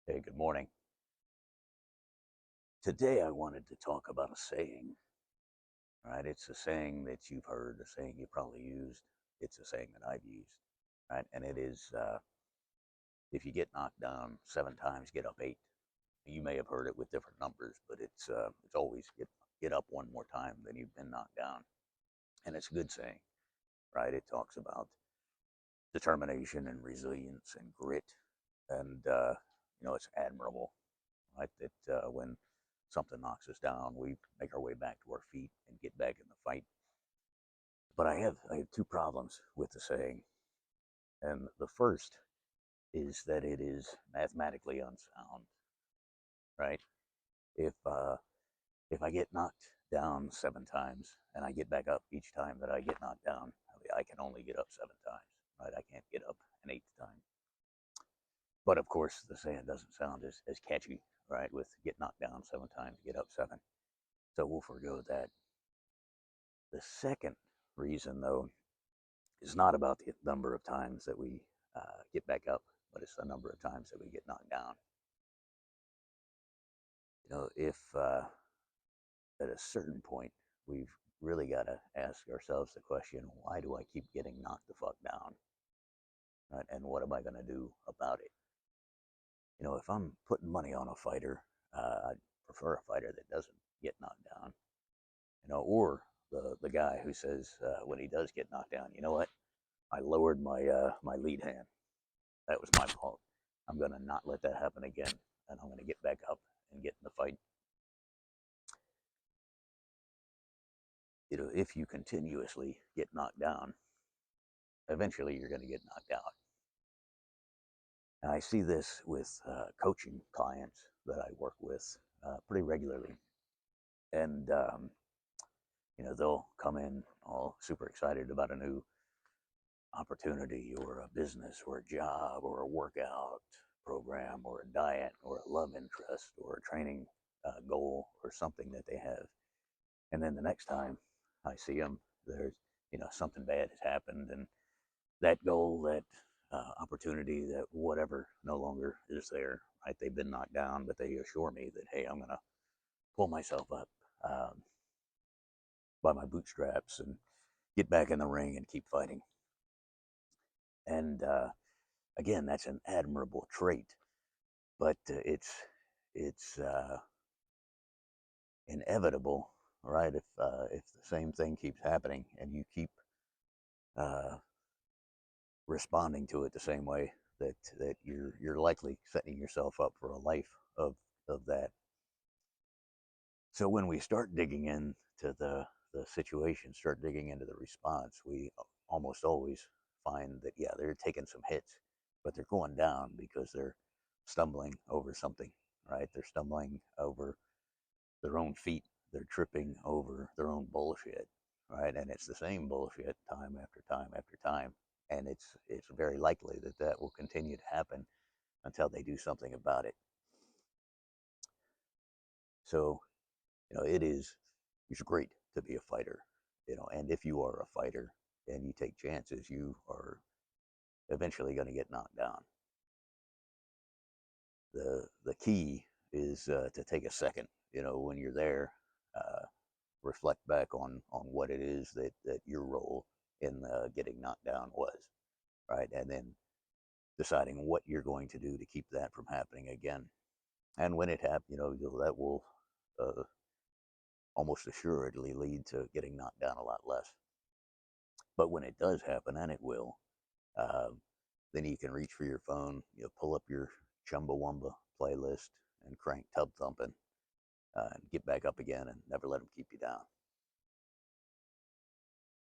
Hey, good morning. Today I wanted to talk about a saying, right? It's a saying that you've heard, a saying you probably used. It's a saying that I've used, right? And it is, if you get knocked down 7 times, get up 8. You may have heard it with different numbers, but it's always get up one more time than you've been knocked down. And it's a good saying, right? It talks about determination and resilience and grit, and it's admirable, right? That when something knocks us down, we make our way back to our feet and get back in the fight. But I have two problems with the saying, and the first is that it is mathematically unsound, right? If uh, if I get knocked down 7 times and I get back up each time that I get knocked down, I can only get up 7 times, right? I can't get up an eighth time. But of course, the saying doesn't sound as catchy, right? With get knocked down 7 times, get up seven. So we'll forego that. The second reason, though, is not about the number of times that we get back up, but it's the number of times that we get knocked down. If at a certain point we've really got to ask ourselves the question, why do I keep getting knocked the fuck down? Right? And what am I going to do about it? If I'm putting money on a fighter, I'd prefer a fighter that doesn't get knocked down, or the guy who says when he does get knocked down, you know what? I lowered my lead hand. That was my fault. I'm going to not let that happen again, and I'm going to get back up and get in the fight. If you continuously get knocked down, eventually you're going to get knocked out. And I see this with coaching clients that I work with pretty regularly. And, they'll come in all super excited about a new opportunity or a business or a job or a workout program or a diet or a love interest or a training goal or something that they have. And then the next time I see them, there's, something bad has happened, and that goal, that opportunity, that whatever no longer is there, right? They've been knocked down, but they assure me that, hey, I'm going to pull myself up by my bootstraps and get back in the ring and keep fighting. And again, that's an admirable trait, but it's inevitable, right? If the same thing keeps happening and you keep uh, responding to it the same way, that you're likely setting yourself up for a life of that. So when we start digging into the situation, start digging into the response, we almost always find that yeah, they're taking some hits, but they're going down because they're stumbling over something, right? They're stumbling over their own feet. They're tripping over their own bullshit, right? And it's the same bullshit time after time after time, and it's very likely that that will continue to happen until they do something about it. So it's great to be a fighter, and if you are a fighter and you take chances, you are eventually going to get knocked down. The key is to take a second, when you're there, uh, reflect back on what it is that your role in getting knocked down was, right? And then deciding what you're going to do to keep that from happening again. And when it happens, that will uh, almost assuredly lead to getting knocked down a lot less. But when it does happen, and it will, uh, then you can reach for your phone, pull up your Chumbawamba playlist and crank Tub Thumping and get back up again and never let them keep you down.